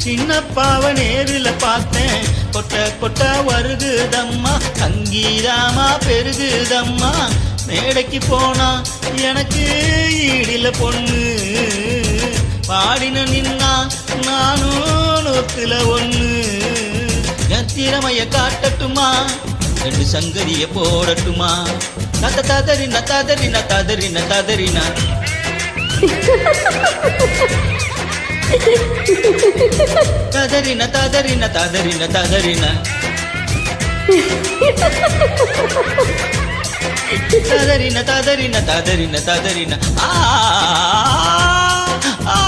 சின்னப்பாவ நேரில் பார்த்தேன், கொட்ட கொட்ட வருகுதம்மா, சங்கீதாமா பெருகுதம்மா. மேடைக்கு போனா எனக்கு ஈடில பொண்ணு, பாடின நின்னா நானும் நூத்துல ஒண்ணு. என் திறமைய காட்டட்டுமா, ரெண்டு சங்கதிய போடட்டுமா? நத்த ததறின ததறின ததறின ததறின ததறின ததறின ததறின ததறின ததறின ததறின ததறின ததறின ஆ ஆ